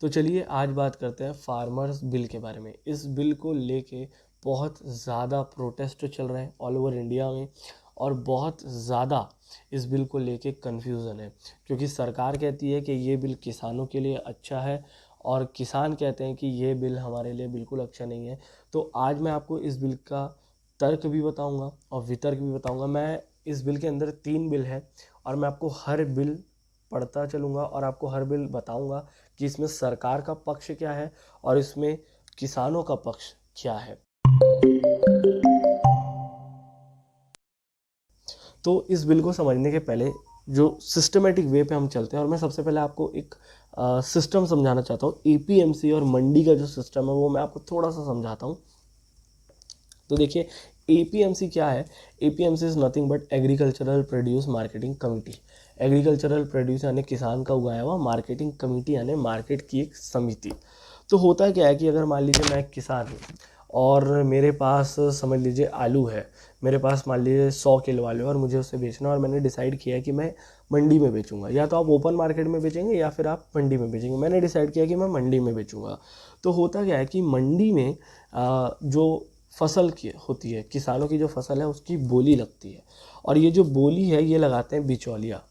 तो चलिए आज बात करते हैं फार्मर्स बिल के बारे में। इस बिल को लेके बहुत ज़्यादा प्रोटेस्ट चल रहे हैं ऑल ओवर इंडिया में, और बहुत ज़्यादा इस बिल को लेके कन्फ्यूज़न है, क्योंकि सरकार कहती है कि ये बिल किसानों के लिए अच्छा है और किसान कहते हैं कि ये बिल हमारे लिए बिल्कुल अच्छा नहीं है। तो आज मैं आपको इस बिल का तर्क भी बताऊंगा और वितर्क भी बताऊंगा। मैं इस बिल के अंदर 3 बिल है और मैं आपको हर बिल पढ़ता चलूँगा और आपको हर बिल बताऊंगा कि इसमें सरकार का पक्ष क्या है और इसमें किसानों का पक्ष क्या है। तो इस बिल को समझने के पहले जो सिस्टमेटिक वे पे हम चलते हैं, और मैं सबसे पहले आपको एक सिस्टम समझाना चाहता हूँ। एपीएमसी और मंडी का जो सिस्टम है वो मैं आपको थोड़ा सा समझाता हूँ। तो देखिए, एपीएमसी क्या है। APMC is nothing but agricultural produce marketing committee. Agricultural produce यानी किसान का उगाया हुआ, मार्केटिंग कमेटी यानी मार्केट की एक समिति। तो होता क्या है कि अगर मान लीजिए मैं एक किसान हूँ और मेरे पास समझ लीजिए आलू है, मेरे पास मान लीजिए 100 किलो आलू है और मुझे उसे बेचना है, और मैंने डिसाइड किया है कि मैं मंडी में बेचूंगा। या तो आप ओपन मार्केट में बेचेंगे या फिर आप मंडी में बेचेंगे। मैंने डिसाइड किया कि मैं मंडी में बेचूंगा। तो होता क्या है कि मंडी में जो फसल की होती है, किसानों की जो फसल है उसकी बोली लगती है, और ये जो बोली है ये लगाते हैं बिचौलिया।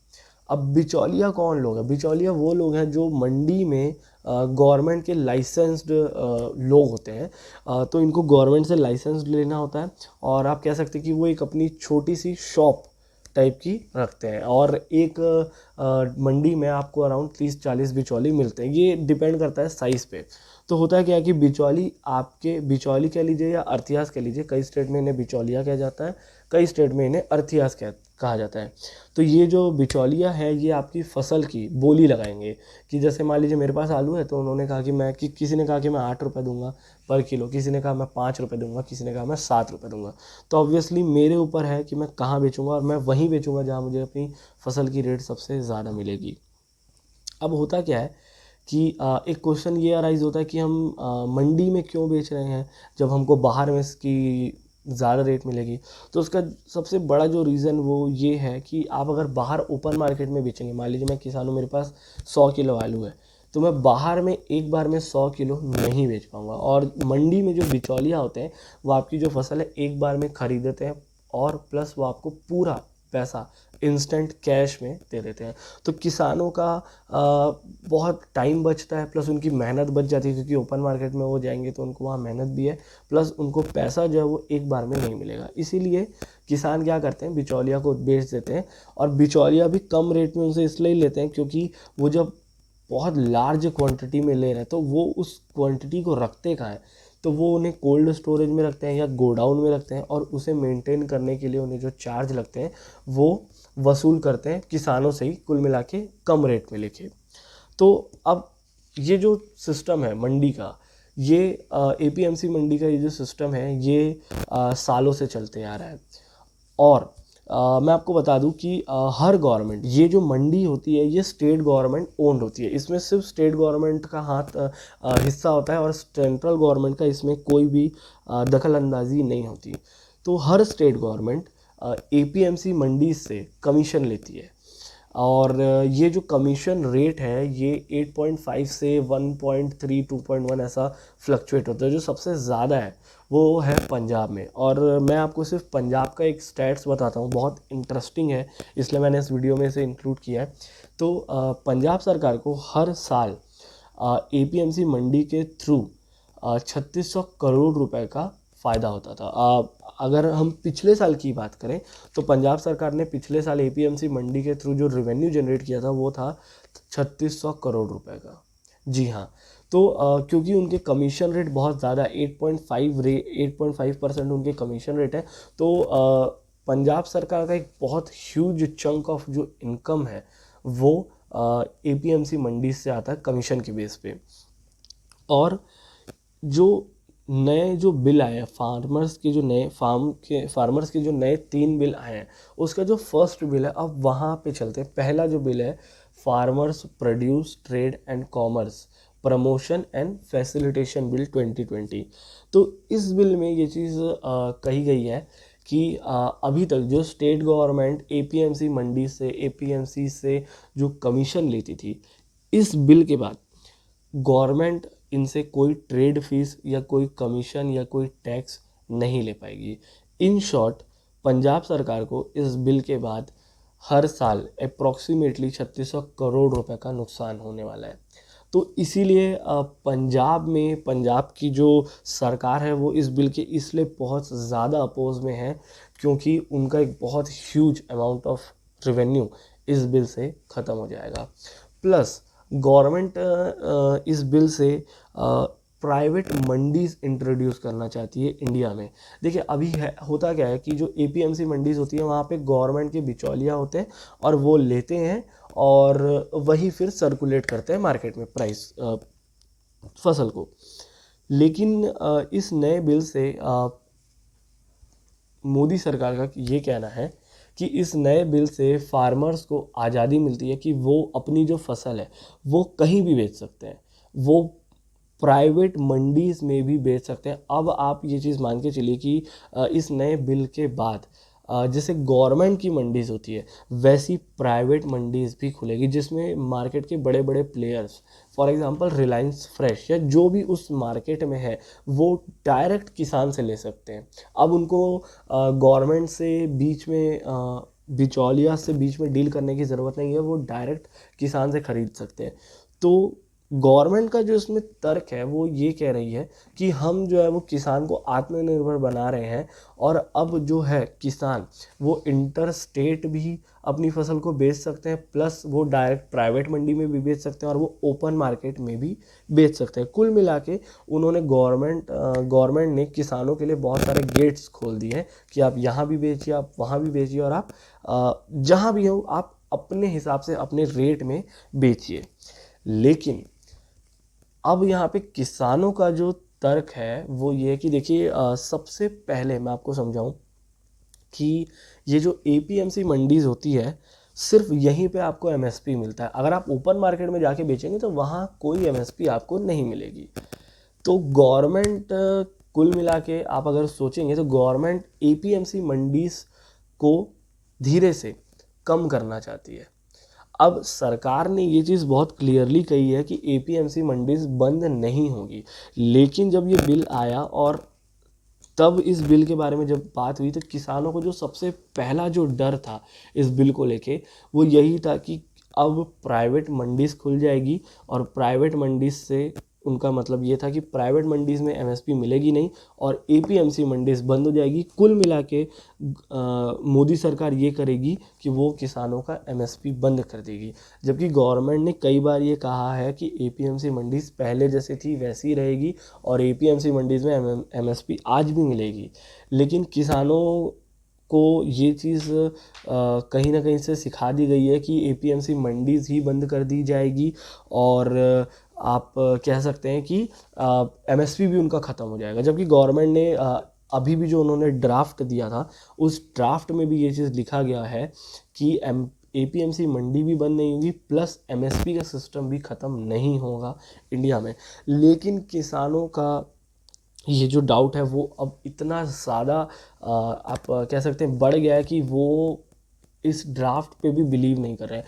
अब बिचौलिया कौन लोग हैं? बिचौलिया वो लोग हैं जो मंडी में गवर्नमेंट के लाइसेंस्ड लोग होते हैं। तो इनको गवर्नमेंट से लाइसेंस लेना होता है, और आप कह सकते हैं कि वो एक अपनी छोटी सी शॉप टाइप की रखते हैं, और एक मंडी में आपको अराउंड 30-40 बिचौली मिलते हैं। ये डिपेंड करता है साइज़ पे। तो होता है क्या है कि बिचौली, आपके बिचौली कह लीजिए या अर्थियास कह लीजिए, कई स्टेट में इन्हें बिचौलिया कहा जाता है, कई स्टेट में इन्हें अर्थियास कहा जाता है। तो ये जो बिचौलिया है ये आपकी फसल की बोली लगाएंगे, कि जैसे मान लीजिए मेरे पास आलू है, तो उन्होंने कहा कि किसी ने कहा कि मैं 8 रुपये दूंगा पर किलो, किसी ने कहा मैं 5 रुपये दूंगा, किसी ने कहा मैं 7 रुपये दूंगा। तो ऑब्वियसली मेरे ऊपर है कि मैं कहाँ बेचूंगा, और मैं वहीं बेचूंगा जहाँ मुझे अपनी फसल की रेट सबसे ज़्यादा मिलेगी। अब होता क्या है कि एक क्वेश्चन ये अराइज होता है कि हम मंडी में क्यों बेच रहे हैं जब हमको बाहर में इसकी ज़्यादा रेट मिलेगी। तो उसका सबसे बड़ा जो रीज़न वो ये है कि आप अगर बाहर ओपन मार्केट में बेचेंगे, मान लीजिए मैं किसान हूँ, मेरे पास 100 किलो आलू है, तो मैं बाहर में एक बार में 100 किलो नहीं बेच पाऊँगा। और मंडी में जो बिचौलिया होते हैं वो आपकी जो फसल है एक बार में खरीद देते हैं, और प्लस वो आपको पूरा पैसा इंस्टेंट कैश में दे देते हैं। तो किसानों का बहुत टाइम बचता है, प्लस उनकी मेहनत बच जाती है, क्योंकि ओपन मार्केट में वो जाएंगे तो उनको वहाँ मेहनत भी है, प्लस उनको पैसा जो है वो एक बार में नहीं मिलेगा। इसीलिए किसान क्या करते हैं, बिचौलिया को बेच देते हैं, और बिचौलिया भी कम रेट में उनसे इसलिए लेते हैं क्योंकि वो जब बहुत लार्ज क्वांटिटी में ले रहे हैं तो वो उस क्वांटिटी को रखते कहाँ हैं, तो वो उन्हें कोल्ड स्टोरेज में रखते हैं या गोडाउन में रखते हैं, और उसे मेंटेन करने के लिए उन्हें जो चार्ज लगते हैं वो वसूल करते हैं किसानों से ही, कुल मिला के कम रेट में लेके। तो अब ये जो सिस्टम है मंडी का, ये एपीएमसी मंडी का ये जो सिस्टम है ये सालों से चलते आ रहा है। और मैं आपको बता दूं कि हर गवर्नमेंट, ये जो मंडी होती है ये स्टेट गवर्नमेंट ओन्ड होती है। इसमें सिर्फ स्टेट गवर्नमेंट का हाथ हिस्सा होता है, और सेंट्रल गवर्नमेंट का इसमें कोई भी दखल अंदाजी नहीं होती। तो हर स्टेट गवर्नमेंट एपीएमसी मंडी से कमीशन लेती है, और ये जो कमीशन रेट है ये 8.5 से 1.3 2.1 ऐसा फ्लक्चुएट होता है। जो सबसे ज़्यादा है वो है पंजाब में, और मैं आपको सिर्फ पंजाब का एक स्टैट्स बताता हूँ, बहुत इंटरेस्टिंग है इसलिए मैंने इस वीडियो में इसे इंक्लूड किया है। तो पंजाब सरकार को हर साल एपीएमसी मंडी के थ्रू 3600 करोड़ रुपए का फ़ायदा होता था। अगर हम पिछले साल की बात करें तो पंजाब सरकार ने पिछले साल एपीएमसी मंडी के थ्रू जो रेवेन्यू जनरेट किया था वो था 3600 करोड़ रुपए का। जी हाँ। तो क्योंकि उनके कमीशन रेट बहुत ज़्यादा 8.5% उनके कमीशन रेट है, तो पंजाब सरकार का एक बहुत ह्यूज चंक ऑफ जो इनकम है वो एपीएमसी मंडी से आता है कमीशन के बेस पे। और जो नए जो बिल आए हैं फार्मर्स के, जो नए फार्मर्स के जो नए 3 बिल आए हैं, उसका जो फर्स्ट बिल है, अब वहाँ पे चलते हैं। पहला जो बिल है farmers produce trade and commerce promotion and facilitation bill 2020। तो इस बिल में ये चीज़ कही गई है कि अभी तक जो स्टेट गवर्नमेंट एपीएमसी से जो कमीशन लेती थी, इस बिल के बाद गवर्नमेंट इनसे कोई ट्रेड फीस या कोई कमीशन या कोई टैक्स नहीं ले पाएगी। इन शॉर्ट, पंजाब सरकार को इस बिल के बाद हर साल अप्रॉक्सीमेटली 3600 करोड़ रुपए का नुकसान होने वाला है। तो इसीलिए पंजाब में, पंजाब की जो सरकार है वो इस बिल के इसलिए बहुत ज़्यादा अपोज में है, क्योंकि उनका एक बहुत ह्यूज अमाउंट ऑफ रेवेन्यू इस बिल से ख़त्म हो जाएगा। प्लस गवर्नमेंट इस बिल से प्राइवेट मंडीज़ इंट्रोड्यूस करना चाहती है इंडिया में। देखिए अभी होता क्या है कि जो एपीएमसी मंडीज़ होती है वहाँ पे गवर्नमेंट के बिचौलिया होते हैं और वो लेते हैं और वही फिर सर्कुलेट करते हैं मार्केट में प्राइस फसल को। लेकिन इस नए बिल से मोदी सरकार का ये कहना है कि इस नए बिल से फार्मर्स को आज़ादी मिलती है कि वो अपनी जो फसल है वो कहीं भी बेच सकते हैं, वो प्राइवेट मंडीज़ में भी बेच सकते हैं। अब आप ये चीज़ मान के चलिए कि इस नए बिल के बाद जैसे गवर्नमेंट की मंडीज़ होती है वैसी प्राइवेट मंडीज़ भी खुलेगी, जिसमें मार्केट के बड़े बड़े players, for example Reliance fresh या जो भी उस मार्केट में है, वो डायरेक्ट किसान से ले सकते हैं। अब उनको गवर्नमेंट से बीच में बिचौलिया से बीच में डील करने की ज़रूरत नहीं है, वो डायरेक्ट किसान से ख़रीद सकते हैं। तो गवर्नमेंट का जो इसमें तर्क है वो ये कह रही है कि हम जो है वो किसान को आत्मनिर्भर बना रहे हैं, और अब जो है किसान वो इंटर स्टेट भी अपनी फसल को बेच सकते हैं, प्लस वो डायरेक्ट प्राइवेट मंडी में भी बेच सकते हैं और वो ओपन मार्केट में भी बेच सकते हैं। कुल मिला के उन्होंने गवर्नमेंट ने किसानों के लिए बहुत सारे गेट्स खोल दिए हैं कि आप यहाँ भी बेचिए, आप वहाँ भी बेचिए, और आप जहाँ भी हो आप अपने हिसाब से अपने रेट में बेचिए। लेकिन अब यहाँ पे किसानों का जो तर्क है वो ये है कि देखिए सबसे पहले मैं आपको समझाऊं कि ये जो एपीएमसी मंडीज़ होती है सिर्फ यहीं पे आपको एमएसपी मिलता है। अगर आप ओपन मार्केट में जाके बेचेंगे तो वहाँ कोई एमएसपी आपको नहीं मिलेगी। तो गवर्नमेंट कुल मिला के आप अगर सोचेंगे तो गवर्नमेंट एपीएमसी मंडीज़ को धीरे से कम करना चाहती है। अब सरकार ने ये चीज़ बहुत क्लियरली कही है कि एपीएमसी मंडीज़ बंद नहीं होगी, लेकिन जब ये बिल आया और तब इस बिल के बारे में जब बात हुई तो किसानों को जो सबसे पहला जो डर था इस बिल को लेके वो यही था कि अब प्राइवेट मंडीज़ खुल जाएगी, और प्राइवेट मंडीज़ से उनका मतलब ये था कि प्राइवेट मंडीज़ में एमएसपी मिलेगी नहीं और एपीएमसी मंडीज़ बंद हो जाएगी। कुल मिला के मोदी सरकार ये करेगी कि वो किसानों का एमएसपी बंद कर देगी, जबकि गवर्नमेंट ने कई बार ये कहा है कि एपीएमसी मंडीज़ पहले जैसे थी वैसी रहेगी और एपीएमसी मंडीज़ में एमएसपी आज भी मिलेगी। लेकिन किसानों को ये चीज़ कहीं ना कहीं से सिखा दी गई है कि एपीएमसी मंडीज़ ही बंद कर दी जाएगी, और आप कह सकते हैं कि एमएसपी भी उनका ख़त्म हो जाएगा। जबकि गवर्नमेंट ने अभी भी जो उन्होंने ड्राफ्ट दिया था उस ड्राफ्ट में भी ये चीज़ लिखा गया है कि एपीएमसी मंडी भी बंद नहीं होगी, प्लस एमएसपी का सिस्टम भी ख़त्म नहीं होगा इंडिया में। लेकिन किसानों का ये जो डाउट है वो अब इतना ज़्यादा आप कह सकते हैं बढ़ गया है कि वो इस ड्राफ्ट पे भी बिलीव नहीं कर रहे हैं।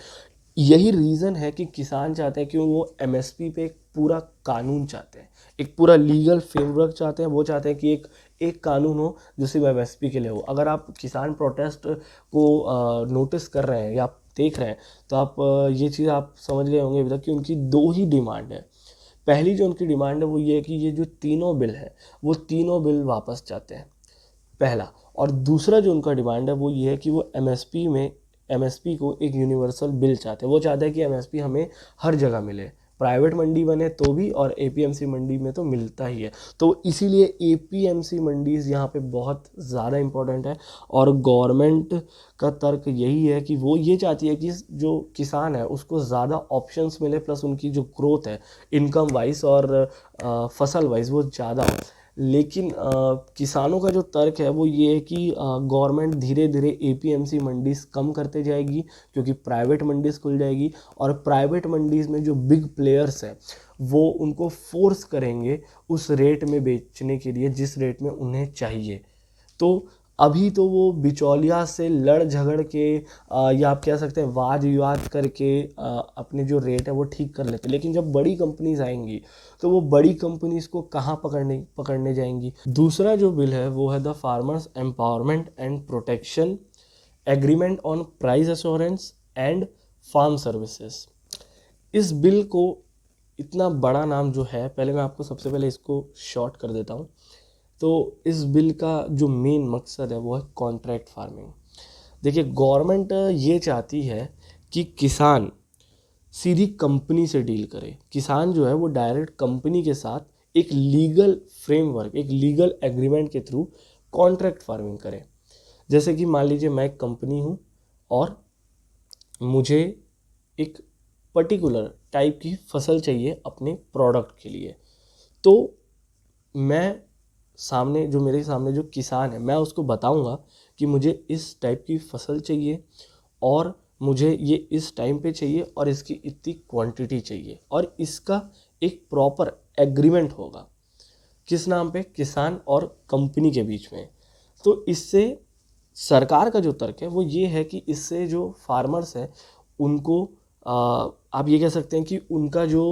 यही रीज़न है कि किसान चाहते हैं कि वो एमएसपी पे एक पूरा कानून चाहते हैं, एक पूरा लीगल फ्रेमवर्क चाहते हैं। वो चाहते हैं कि एक कानून हो जो सिर्फ एमएसपी के लिए हो। अगर आप किसान प्रोटेस्ट को नोटिस कर रहे हैं या आप देख रहे हैं तो आप ये चीज़ आप समझ गए होंगे अभी तक कि उनकी दो ही डिमांड है। पहली जो उनकी डिमांड है वो ये है कि ये जो तीनों बिल है वो तीनों बिल वापस चाहते हैं, पहला। और दूसरा जो उनका डिमांड है वो ये है कि वो एमएसपी को एक यूनिवर्सल बिल चाहते हैं। वो चाहते हैं कि एमएसपी हमें हर जगह मिले, प्राइवेट मंडी बने तो भी और एपीएमसी मंडी में तो मिलता ही है। तो इसीलिए एपीएमसी मंडीज़ यहाँ पे बहुत ज़्यादा इम्पोर्टेंट है, और गवर्नमेंट का तर्क यही है कि वो ये चाहती है कि जो किसान है उसको ज़्यादा ऑप्शंस मिले, प्लस उनकी जो ग्रोथ है इनकम वाइज और फसल वाइज वो ज़्यादा हो। लेकिन किसानों का जो तर्क है वो ये है कि गवर्नमेंट धीरे धीरे एपीएमसी मंडीज़ कम करते जाएगी, क्योंकि प्राइवेट मंडीज़ खुल जाएगी, और प्राइवेट मंडीज़ में जो बिग प्लेयर्स हैं वो उनको फोर्स करेंगे उस रेट में बेचने के लिए जिस रेट में उन्हें चाहिए। तो अभी तो वो बिचौलिया से लड़ झगड़ के या आप कह सकते हैं वाद विवाद करके अपने जो रेट है वो ठीक कर लेते हैं। लेकिन जब बड़ी कंपनीज आएंगी तो वो बड़ी कंपनीज को कहाँ पकड़ने जाएंगी। दूसरा जो बिल है वो है the farmers empowerment and protection agreement on price assurance and farm services. इस बिल को इतना बड़ा नाम जो है, पहले मैं आपको सबसे पहले इसको शॉर्ट कर देता हूँ। तो इस बिल का जो मेन मकसद है वो है कॉन्ट्रैक्ट फार्मिंग। देखिए, गवर्नमेंट ये चाहती है कि किसान सीधी कंपनी से डील करे। किसान जो है वो डायरेक्ट कंपनी के साथ एक लीगल फ्रेमवर्क, एक लीगल एग्रीमेंट के थ्रू कॉन्ट्रैक्ट फार्मिंग करे। जैसे कि मान लीजिए मैं एक कंपनी हूँ और मुझे एक पर्टिकुलर टाइप की फसल चाहिए अपने प्रोडक्ट के लिए, तो मैं सामने जो मेरे सामने जो किसान है, मैं उसको बताऊंगा कि मुझे इस टाइप की फसल चाहिए और मुझे ये इस टाइम पे चाहिए और इसकी इतनी क्वांटिटी चाहिए, और इसका एक प्रॉपर एग्रीमेंट होगा। किस नाम पे? किसान और कंपनी के बीच में। तो इससे सरकार का जो तर्क है वो ये है कि इससे जो फार्मर्स हैं उनको आप ये कह सकते हैं कि उनका जो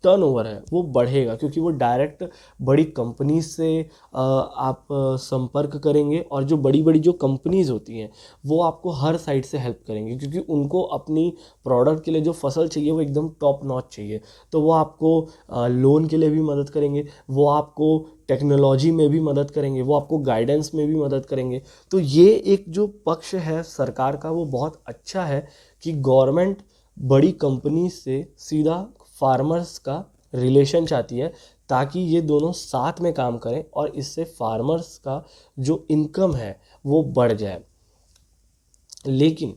टर्नओवर है वो बढ़ेगा, क्योंकि वो डायरेक्ट बड़ी कंपनीज से आप संपर्क करेंगे, और जो बड़ी बड़ी जो कंपनीज होती हैं वो आपको हर साइड से हेल्प करेंगे, क्योंकि उनको अपनी प्रोडक्ट के लिए जो फसल चाहिए वो एकदम टॉप नॉच चाहिए। तो वो आपको लोन के लिए भी मदद करेंगे, वो आपको टेक्नोलॉजी में भी मदद करेंगे, वो आपको गाइडेंस में भी मदद करेंगे। तो ये एक जो पक्ष है सरकार का वो बहुत अच्छा है कि गवर्नमेंट बड़ी कंपनी से सीधा फार्मर्स का रिलेशन चाहती है, ताकि ये दोनों साथ में काम करें और इससे फार्मर्स का जो इनकम है वो बढ़ जाए। लेकिन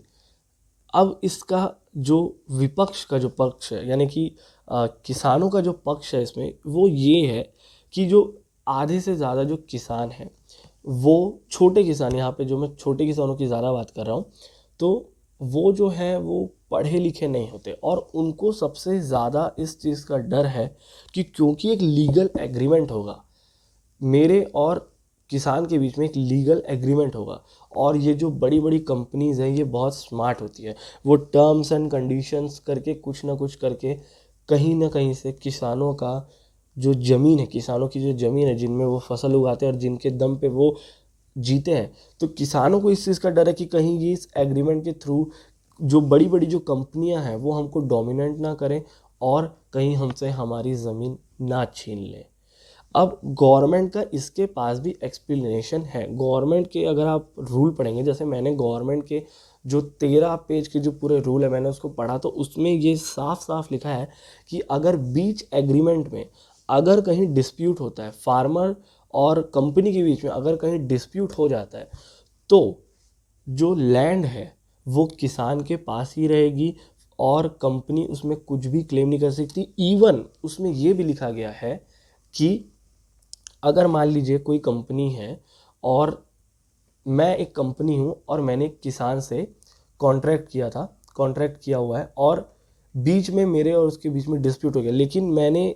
अब इसका जो विपक्ष का जो पक्ष है, यानी कि किसानों का जो पक्ष है इसमें, वो ये है कि जो आधे से ज़्यादा जो किसान हैं वो छोटे किसान, यहाँ पे जो मैं छोटे किसानों की ज़्यादा बात कर रहा हूँ, तो वो जो है वो पढ़े लिखे नहीं होते, और उनको सबसे ज़्यादा इस चीज़ का डर है कि क्योंकि एक लीगल एग्रीमेंट होगा मेरे और किसान के बीच में, एक लीगल एग्रीमेंट होगा, और ये जो बड़ी बड़ी कंपनीज़ हैं ये बहुत स्मार्ट होती है, वो टर्म्स एंड कंडीशंस करके कुछ ना कुछ करके कहीं ना कहीं से किसानों का जो ज़मीन है, किसानों की जो ज़मीन है जिनमें वो फसल उगाते हैं और जिनके दम पे वो जीते हैं, तो किसानों को इस चीज़ का डर है कि कहीं ये इस एग्रीमेंट के थ्रू जो बड़ी बड़ी जो कंपनियां हैं वो हमको डोमिनेट ना करें और कहीं हमसे हमारी ज़मीन ना छीन लें। अब गवर्नमेंट का इसके पास भी एक्सप्लेनेशन है। गवर्नमेंट के अगर आप रूल पढ़ेंगे, जैसे मैंने गवर्नमेंट के जो 13 पेज के जो पूरे रूल है मैंने उसको पढ़ा, तो उसमें ये साफ साफ लिखा है कि अगर बीच एग्रीमेंट में अगर कहीं डिस्प्यूट होता है, फार्मर और कंपनी के बीच में अगर कहीं डिस्प्यूट हो जाता है, तो जो लैंड है वो किसान के पास ही रहेगी और कंपनी उसमें कुछ भी क्लेम नहीं कर सकती। इवन उसमें ये भी लिखा गया है कि अगर मान लीजिए कोई कंपनी है और मैं एक कंपनी हूँ और मैंने किसान से कॉन्ट्रैक्ट किया हुआ है, और बीच में मेरे और उसके बीच में डिस्प्यूट हो गया, लेकिन मैंने,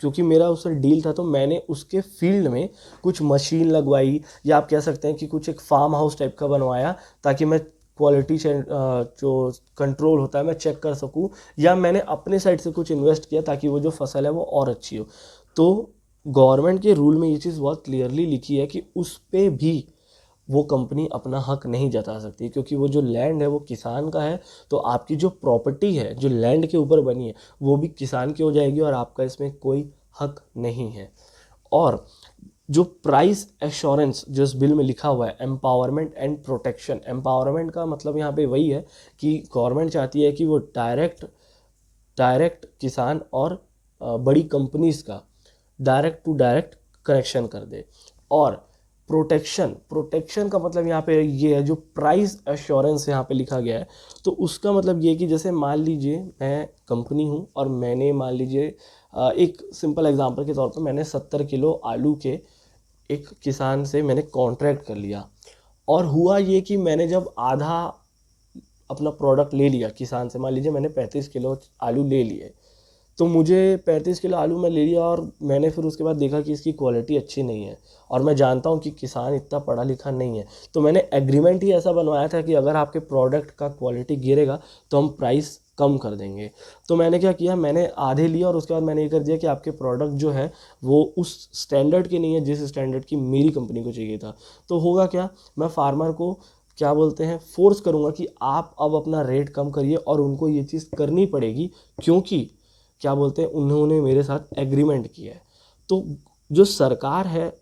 क्योंकि मेरा उससे डील था, तो मैंने उसके फील्ड में कुछ मशीन लगवाई, या आप कह सकते हैं कि कुछ एक फार्म हाउस टाइप का बनवाया, ताकि मैं क्वालिटी जो कंट्रोल होता है मैं चेक कर सकूं, या मैंने अपने साइड से कुछ इन्वेस्ट किया ताकि वो जो फसल है वो और अच्छी हो। तो गवर्नमेंट के रूल में ये चीज़ बहुत क्लियरली लिखी है कि उस पे भी वो कंपनी अपना हक नहीं जता सकती, क्योंकि वो जो लैंड है वो किसान का है, तो आपकी जो प्रॉपर्टी है जो लैंड के ऊपर बनी है वो भी किसान की हो जाएगी और आपका इसमें कोई हक नहीं है। और जो प्राइस एश्योरेंस जो इस बिल में लिखा हुआ है, एम्पावरमेंट एंड प्रोटेक्शन, एम्पावरमेंट का मतलब यहाँ पे वही है कि गवर्नमेंट चाहती है कि वो डायरेक्ट किसान और बड़ी कंपनीज का डायरेक्ट टू डायरेक्ट कनेक्शन कर दे। और प्रोटेक्शन का मतलब यहाँ पे ये है, जो प्राइस एश्योरेंस यहाँ पे लिखा गया है, तो उसका मतलब ये है कि जैसे मान लीजिए मैं कंपनी हूँ और मैंने मान लीजिए एक सिंपल एग्जांपल के तौर पर मैंने 70 किलो आलू के एक किसान से मैंने कॉन्ट्रैक्ट कर लिया, और हुआ ये कि मैंने जब आधा अपना प्रोडक्ट ले लिया किसान से, मान लीजिए मैंने 35 किलो आलू ले लिए, तो मुझे 35 किलो आलू मैं ले लिया और मैंने फिर उसके बाद देखा कि इसकी क्वालिटी अच्छी नहीं है और मैं जानता हूँ कि किसान इतना पढ़ा लिखा नहीं है, तो मैंने एग्रीमेंट ही ऐसा बनवाया था कि अगर आपके प्रोडक्ट का क्वालिटी गिरेगा तो हम प्राइस कम कर देंगे। तो मैंने क्या किया, मैंने आधे लिया और उसके बाद मैंने ये कर दिया कि आपके प्रोडक्ट जो है वो उस स्टैंडर्ड के नहीं है जिस स्टैंडर्ड की मेरी कंपनी को चाहिए था। तो होगा क्या, मैं फार्मर को क्या बोलते हैं फोर्स करूँगा कि आप अब अपना रेट कम करिए और उनको ये चीज़ करनी पड़ेगी, क्योंकि क्या बोलते हैं उन्होंने मेरे साथ एग्रीमेंट किया है। तो जो सरकार है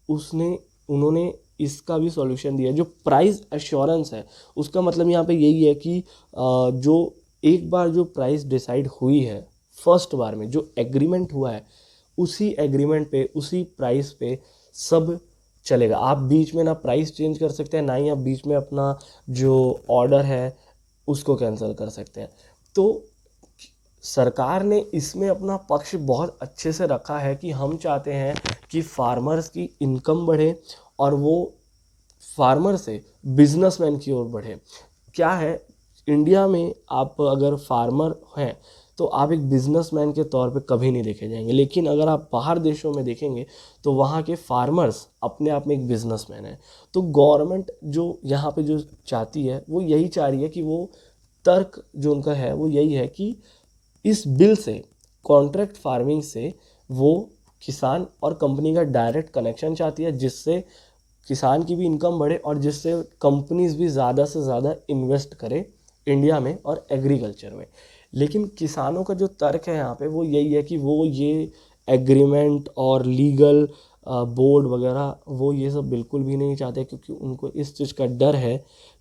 उसने उन्होंने इसका भी सॉल्यूशन दिया है। जो प्राइस एश्योरेंस है उसका मतलब यहाँ पे यही है कि जो एक बार जो प्राइस डिसाइड हुई है फर्स्ट बार में जो एग्रीमेंट हुआ है उसी एग्रीमेंट पे उसी प्राइस पे सब चलेगा। आप बीच में ना प्राइस चेंज कर सकते हैं, ना ही आप बीच में अपना जो ऑर्डर है उसको कैंसिल कर सकते हैं। तो सरकार ने इसमें अपना पक्ष बहुत अच्छे से रखा है कि हम चाहते हैं कि फार्मर्स की इनकम बढ़े और वो फार्मर से बिजनेसमैन की ओर बढ़े। क्या है, इंडिया में आप अगर फार्मर हैं तो आप एक बिजनेसमैन के तौर पे कभी नहीं देखे जाएंगे, लेकिन अगर आप बाहर देशों में देखेंगे तो वहाँ के फार्मर्स अपने आप में एक बिजनेसमैन है। तो गवर्नमेंट जो यहाँ पे जो चाहती है वो यही चाह रही है कि वो तर्क जो उनका है वो यही है कि इस बिल से कॉन्ट्रैक्ट फार्मिंग से वो किसान और कंपनी का डायरेक्ट कनेक्शन चाहती है, जिससे किसान की भी इनकम बढ़े और जिससे कंपनीज भी ज़्यादा से ज़्यादा इन्वेस्ट करें इंडिया में और एग्रीकल्चर में। लेकिन किसानों का जो तर्क है यहाँ पे वो यही है कि वो ये एग्रीमेंट और लीगल बोर्ड वगैरह वो ये सब बिल्कुल भी नहीं चाहते, क्योंकि उनको इस चीज़ का डर है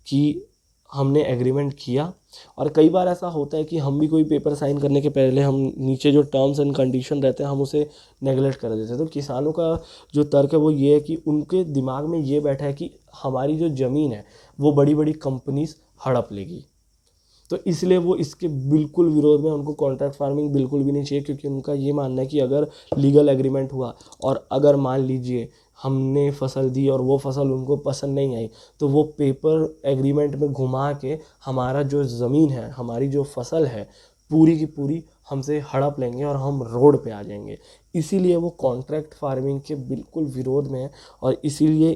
कि हमने एग्रीमेंट किया। और कई बार ऐसा होता है कि हम भी कोई पेपर साइन करने के पहले हम नीचे जो टर्म्स एंड कंडीशन रहते हैं हम उसे नेगलेक्ट कर देते हैं। तो किसानों का जो तर्क है वो ये है कि उनके दिमाग में ये बैठा है कि हमारी जो ज़मीन है वो बड़ी बड़ी कंपनीज हड़प लेगी, तो इसलिए वो इसके बिल्कुल विरोध में, उनको कॉन्ट्रैक्ट फार्मिंग बिल्कुल भी नहीं चाहिए, क्योंकि उनका ये मानना है कि अगर लीगल एग्रीमेंट हुआ और अगर मान लीजिए हमने फसल दी और वो फसल उनको पसंद नहीं आई तो वो पेपर एग्रीमेंट में घुमा के हमारा जो ज़मीन है, हमारी जो फसल है पूरी की पूरी हमसे हड़प लेंगे और हम रोड पे आ जाएंगे। इसीलिए वो कॉन्ट्रैक्ट फार्मिंग के बिल्कुल विरोध में है और इसीलिए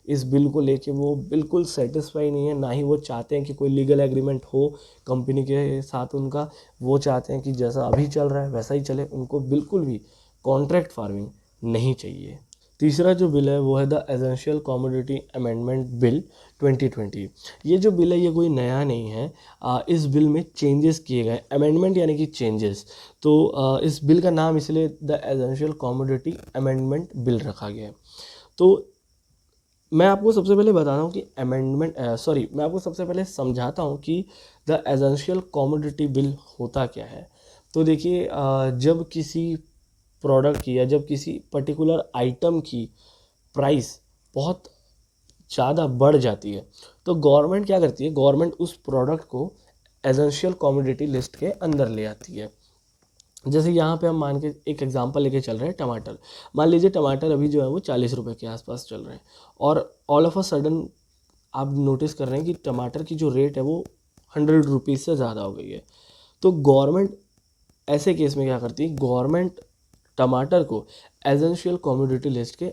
इस बिल को लेके वो बिल्कुल सेटिस्फाई नहीं है, ना ही वो चाहते हैं कि कोई लीगल एग्रीमेंट हो कंपनी के साथ उनका। वो चाहते हैं कि जैसा अभी चल रहा है वैसा ही चले, उनको बिल्कुल भी कॉन्ट्रैक्ट फार्मिंग नहीं चाहिए। तीसरा जो बिल है वो है the essential commodity amendment bill 2020। ये जो बिल है ये कोई नया नहीं है। इस बिल में चेंजेस किए गए, अमेंडमेंट यानी कि चेंजेस। तो इस बिल का नाम इसलिए the essential commodity amendment bill रखा गया है। तो मैं आपको सबसे पहले बताता हूँ कि मैं आपको सबसे पहले समझाता हूँ कि द एसेंशियल कमोडिटी बिल होता क्या है। तो देखिए, जब किसी प्रोडक्ट की या जब किसी पर्टिकुलर आइटम की प्राइस बहुत ज़्यादा बढ़ जाती है तो गवर्नमेंट क्या करती है, गवर्नमेंट उस प्रोडक्ट को एसेंशियल कमोडिटी लिस्ट के अंदर ले आती है। जैसे यहाँ पे हम मान के एक एग्जांपल लेके चल रहे हैं, टमाटर। मान लीजिए टमाटर अभी जो है वो 40 रुपये के आसपास चल रहे हैं और ऑल ऑफ अ सडन आप नोटिस कर रहे हैं कि टमाटर की जो रेट है वो 100 रुपीज़ से ज़्यादा हो गई है। तो गवर्नमेंट ऐसे केस में क्या करती है, गवर्नमेंट टमाटर को एसेंशियल कमोडिटी लिस्ट के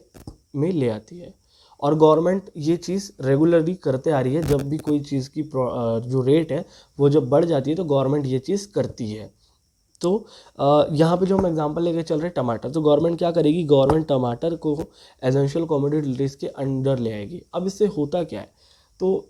में ले आती है और गवर्नमेंट ये चीज़ रेगुलरली करते आ रही है। जब भी कोई चीज़ की जो रेट है वो जब बढ़ जाती है तो गवर्नमेंट ये चीज़ करती है। तो यहाँ पे जो हम एग्जांपल लेके चल रहे हैं टमाटर, तो गवर्नमेंट क्या करेगी, गवर्नमेंट टमाटर को एसेंशियल कमोडिटी लिस्ट के अंडर ले आएगी। अब इससे होता क्या है, तो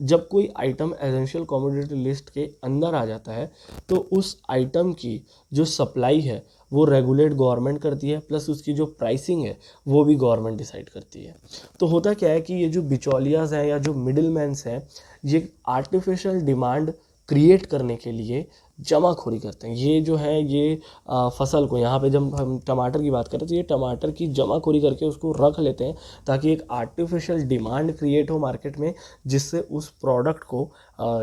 जब कोई आइटम एसेंशियल कमोडिटी लिस्ट के अंदर आ जाता है तो उस आइटम की जो सप्लाई है वो रेगुलेट गवर्नमेंट करती है, प्लस उसकी जो प्राइसिंग है वो भी गवर्नमेंट डिसाइड करती है। तो होता क्या है कि ये जो बिचौलियाज हैं या जो मिडिल मैन्स हैं ये आर्टिफिशियल डिमांड क्रिएट करने के लिए जमाखोरी करते हैं। ये जो है ये फसल को, यहाँ पे जब हम टमाटर की बात करें तो ये टमाटर की जमाखोरी करके उसको रख लेते हैं ताकि एक आर्टिफिशियल डिमांड क्रिएट हो मार्केट में, जिससे उस प्रोडक्ट को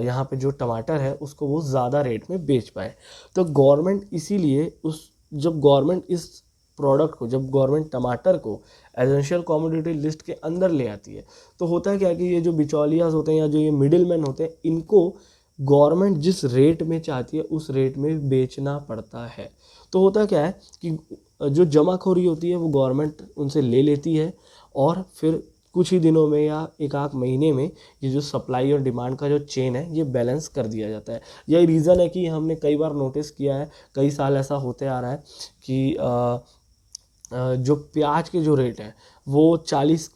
यहाँ पे जो टमाटर है उसको वो ज़्यादा रेट में बेच पाए। तो गवर्नमेंट इसीलिए जब गवर्नमेंट टमाटर को एसेंशियल कमोडिटी लिस्ट के अंदर ले आती है तो होता है क्या कि ये जो बिचौलियाज होते हैं या जो ये मिडिल मैन होते हैं इनको गवर्नमेंट जिस रेट में चाहती है उस रेट में बेचना पड़ता है। तो होता क्या है कि जो जमाखोरी होती है वो गवर्नमेंट उनसे ले लेती है और फिर कुछ ही दिनों में या एक आध महीने में ये जो सप्लाई और डिमांड का जो चेन है ये बैलेंस कर दिया जाता है। यही रीज़न है कि हमने कई बार नोटिस किया है, कई साल ऐसा होते आ रहा है कि जो प्याज के जो रेट हैं वो 40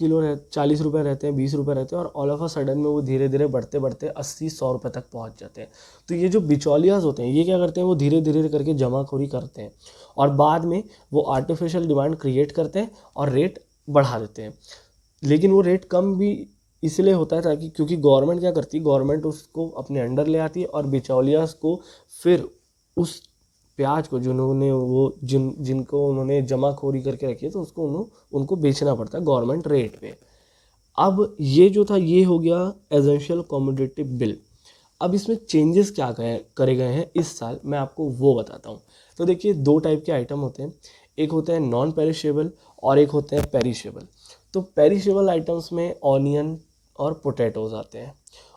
रुपए रहते हैं, 20 रुपए रहते हैं, और ऑल ऑफ अ सडन में वो धीरे धीरे बढ़ते बढ़ते 80-100 रुपए तक पहुंच जाते हैं। तो ये जो बिचौलियाज होते हैं ये क्या करते हैं, वो धीरे धीरे करके जमाखोरी करते हैं और बाद में वो आर्टिफिशियल डिमांड क्रिएट करते हैं और रेट बढ़ा देते हैं। लेकिन वो रेट कम भी इसलिए होता है ताकि, क्योंकि गवर्नमेंट क्या करती है, गवर्नमेंट उसको अपने अंडर ले आती है और बिचौलियाज को फिर उस प्याज को जिन्होंने वो जिनको उन्होंने जमाखोरी करके रखी है तो उसको उनको बेचना पड़ता है गवर्नमेंट रेट पे। अब ये जो था ये हो गया एसेंशियल कमोडिटी बिल। अब इसमें चेंजेस क्या करे गए हैं इस साल, मैं आपको वो बताता हूँ। तो देखिए, दो टाइप के आइटम होते हैं, एक होते हैं नॉन पेरिशेबल और एक होते हैं पेरिशेबल। तो पेरिशेबल आइटम्स में ऑनियन और पोटैटोज आते हैं,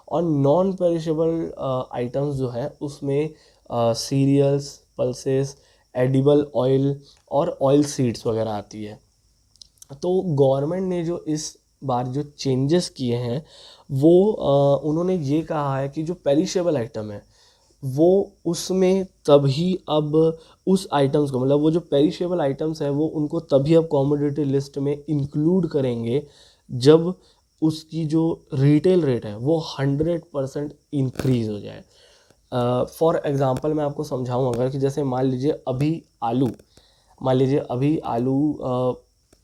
और नॉन पेरिशेबल आइटम्स जो है उसमें सीरियल्स, पल्सेस, एडिबल ऑयल और ऑयल सीड्स वगैरह आती है। तो गवर्नमेंट ने जो इस बार जो चेंजेस किए हैं वो उन्होंने ये कहा है कि जो पेरिशेबल आइटम है वो उसमें तभी अब उस आइटम्स को, मतलब वो जो पेरिशेबल आइटम्स है वो उनको तभी अब कॉमोडिटी लिस्ट में इंक्लूड करेंगे जब उसकी जो रिटेल रेट है वो 100% इंक्रीज़ हो जाए। फॉर एग्ज़ाम्पल मैं आपको समझाऊँ अगर, कि जैसे मान लीजिए अभी आलू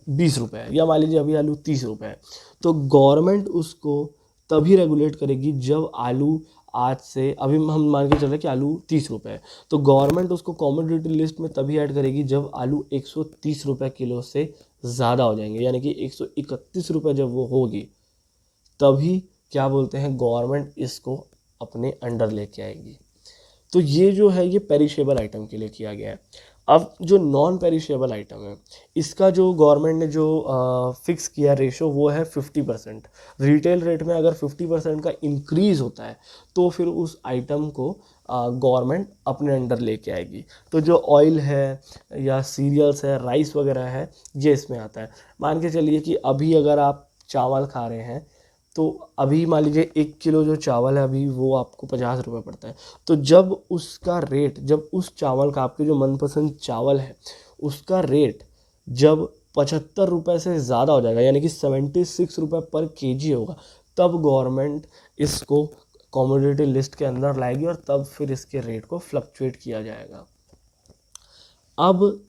20 रुपये है, या मान लीजिए अभी आलू 30 रुपये है, तो गवर्नमेंट उसको तभी रेगुलेट करेगी जब आलू आज से, अभी हम मान के चल रहे हैं कि आलू 30 रुपये है, तो गवर्नमेंट उसको कॉमोडिटी लिस्ट में तभी ऐड करेगी जब आलू 130 रुपये किलो से ज़्यादा हो जाएंगे, यानी कि 131 रुपये जब वो होगी तभी क्या बोलते हैं, गवर्नमेंट इसको अपने अंडर लेके आएगी। तो ये जो है ये पेरिशेबल आइटम के लिए किया गया है। अब जो नॉन पेरिशेबल आइटम है इसका जो गवर्नमेंट ने जो फिक्स किया रेशो वो है 50%। रिटेल रेट में अगर 50% का इंक्रीज़ होता है तो फिर उस आइटम को गवर्नमेंट अपने अंडर लेके आएगी। तो जो ऑयल है या सीरियल्स है, राइस वगैरह है, ये इसमें आता है। मान के चलिए कि अभी अगर आप चावल खा रहे हैं तो अभी मान लीजिए 1 किलो जो चावल है अभी वो आपको 50 रुपये पड़ता है। तो जब उसका रेट, जब उस चावल का, आपके जो मनपसंद चावल है उसका रेट जब 75 रुपये से ज़्यादा हो जाएगा, यानी कि 76 रुपये पर केजी होगा, तब गवर्नमेंट इसको कमोडिटी लिस्ट के अंदर लाएगी और तब फिर इसके रेट को फ्लक्चुएट किया जाएगा। अब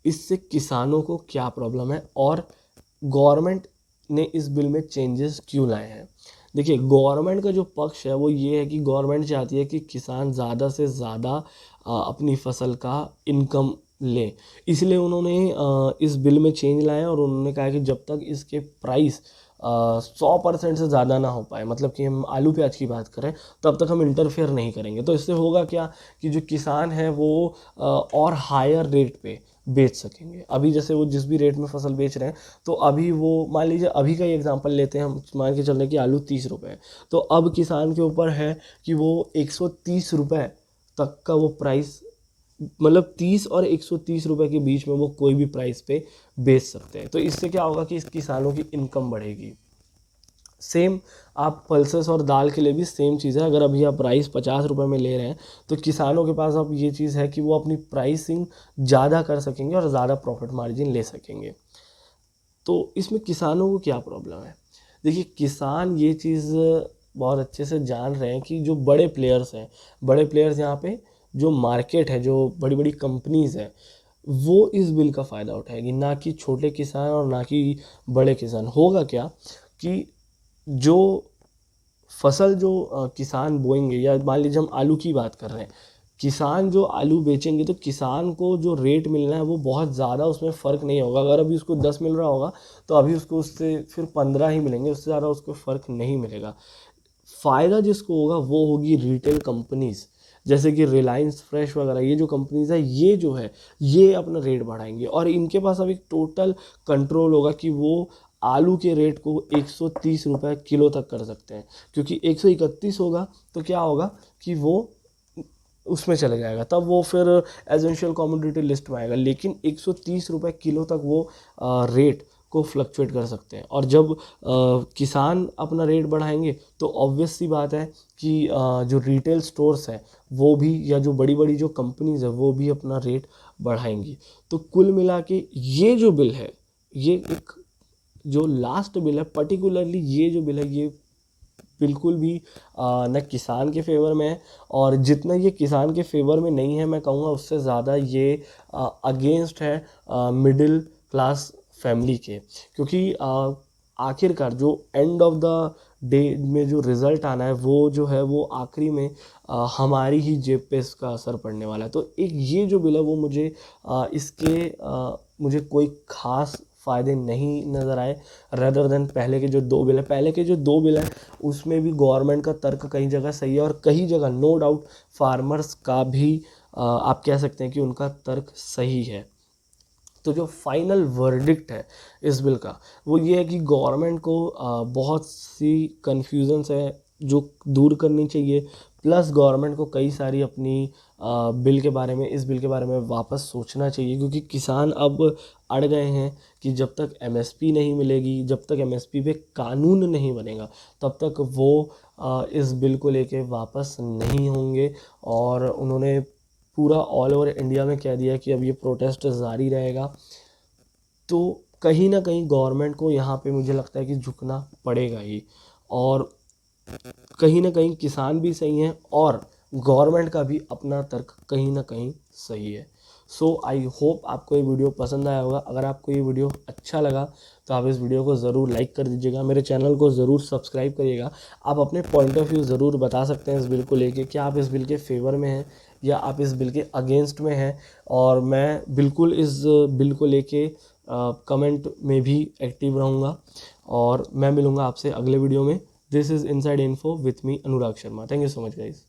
इससे किसानों को क्या प्रॉब्लम है और गवर्नमेंट ने इस बिल में चेंजेस क्यों लाए हैं? देखिए, गवर्नमेंट का जो पक्ष है वो ये है कि गवर्नमेंट चाहती है कि किसान ज़्यादा से ज़्यादा अपनी फसल का इनकम ले, इसलिए उन्होंने इस बिल में चेंज लाए और उन्होंने कहा कि जब तक इसके प्राइस 100% से ज़्यादा ना हो पाए, मतलब कि हम आलू प्याज की बात करें, तब तक हम इंटरफेयर नहीं करेंगे। तो इससे होगा क्या कि जो किसान है वो और हायर रेट पे बेच सकेंगे। अभी जैसे वो जिस भी रेट में फसल बेच रहे हैं, तो अभी वो मान लीजिए अभी का ही एग्जांपल लेते हैं, हम मान के चल रहे हैं कि आलू 30 रुपये है, तो अब किसान के ऊपर है कि वो 130 रुपये तक का वो प्राइस, मतलब 30 और 130 रुपये के बीच में वो कोई भी प्राइस पे बेच सकते हैं। तो इससे क्या होगा कि इस किसानों की इनकम बढ़ेगी। सेम आप पल्सेस और दाल के लिए भी सेम चीज़ है। अगर अभी आप राइस 50 रुपये में ले रहे हैं तो किसानों के पास अब ये चीज़ है कि वो अपनी प्राइसिंग ज़्यादा कर सकेंगे और ज़्यादा प्रॉफिट मार्जिन ले सकेंगे। तो इसमें किसानों को क्या प्रॉब्लम है? देखिए, किसान ये चीज़ बहुत अच्छे से जान रहे हैं कि जो बड़े प्लेयर्स हैं, बड़े प्लेयर्स यहाँ पे जो मार्केट है, जो बड़ी बड़ी कंपनीज़ हैं, वो इस बिल का फ़ायदा उठाएगी, ना कि छोटे किसान और ना कि बड़े किसान। होगा क्या कि जो फसल जो किसान बोएंगे, या मान लीजिए हम आलू की बात कर रहे हैं, किसान जो आलू बेचेंगे तो किसान को जो रेट मिलना है वो बहुत ज़्यादा उसमें फ़र्क नहीं होगा। अगर अभी उसको 10 मिल रहा होगा तो अभी उसको उससे फिर 15 ही मिलेंगे, उससे ज़्यादा उसको फ़र्क नहीं मिलेगा। फ़ायदा जिसको होगा वो होगी रिटेल कंपनीज़, जैसे कि रिलायंस फ्रेश वगैरह, ये जो कंपनीज़ है ये जो है ये अपना रेट बढ़ाएंगे और इनके पास अब एक टोटल कंट्रोल होगा कि वो आलू के रेट को 130 रुपये किलो तक कर सकते हैं, क्योंकि 131 होगा तो क्या होगा कि वो उसमें चले जाएगा, तब वो फिर एसेंशियल कमोडिटी लिस्ट में आएगा। लेकिन 130 रुपये किलो तक वो रेट को फ्लक्चुएट कर सकते हैं। और जब किसान अपना रेट बढ़ाएंगे तो ऑब्वियस सी बात है कि जो रिटेल स्टोर्स हैं वो भी, या जो बड़ी बड़ी जो कंपनीज है वो भी अपना रेट बढ़ाएंगी। तो कुल मिला के ये जो बिल है, ये एक जो लास्ट बिल है पर्टिकुलरली, ये जो बिल है ये बिल्कुल भी न किसान के फेवर में है, और जितना ये किसान के फेवर में नहीं है मैं कहूँगा उससे ज़्यादा ये अगेंस्ट है मिडिल क्लास फैमिली के। क्योंकि आखिरकार जो एंड ऑफ द डे में जो रिज़ल्ट आना है वो जो है वो आखिरी में हमारी ही जेब पे इसका असर पड़ने वाला है। तो एक ये जो बिल है वो मुझे मुझे कोई ख़ास फ़ायदे नहीं नज़र आए रेदर देन पहले के जो दो बिल हैं। पहले के जो दो बिल हैं उसमें भी गवर्नमेंट का तर्क कई जगह सही है, और कई जगह नो डाउट फार्मर्स का भी आप कह सकते हैं कि उनका तर्क सही है। तो जो फाइनल वर्डिक्ट है इस बिल का वो ये है कि गवर्नमेंट को बहुत सी कन्फ्यूजन्स है जो दूर करनी चाहिए, प्लस गवर्नमेंट को कई सारी अपनी बिल के बारे में, इस बिल के बारे में वापस सोचना चाहिए। क्योंकि किसान अब अड़ गए हैं कि जब तक एमएसपी नहीं मिलेगी, जब तक एमएसपी पे कानून नहीं बनेगा, तब तक वो इस बिल को लेके वापस नहीं होंगे। और उन्होंने पूरा ऑल ओवर इंडिया में कह दिया कि अब ये प्रोटेस्ट जारी रहेगा। तो कहीं ना कहीं गवर्नमेंट को यहाँ पे मुझे लगता है कि झुकना पड़ेगा ही, और कहीं ना कहीं किसान भी सही हैं और गवर्नमेंट का भी अपना तर्क कहीं ना कहीं सही है। सो आई होप आपको ये वीडियो पसंद आया होगा। अगर आपको ये वीडियो अच्छा लगा तो आप इस वीडियो को ज़रूर लाइक कर दीजिएगा, मेरे चैनल को ज़रूर सब्सक्राइब करिएगा। आप अपने पॉइंट ऑफ व्यू ज़रूर बता सकते हैं इस बिल को लेके, क्या आप इस बिल के फेवर में हैं या आप इस बिल के अगेंस्ट में हैं। और मैं बिल्कुल इस बिल को लेके कमेंट में भी एक्टिव रहूँगा, और मैं मिलूँगा आपसे अगले वीडियो में। This is inside info with me Anurag Sharma. Thank you so much guys.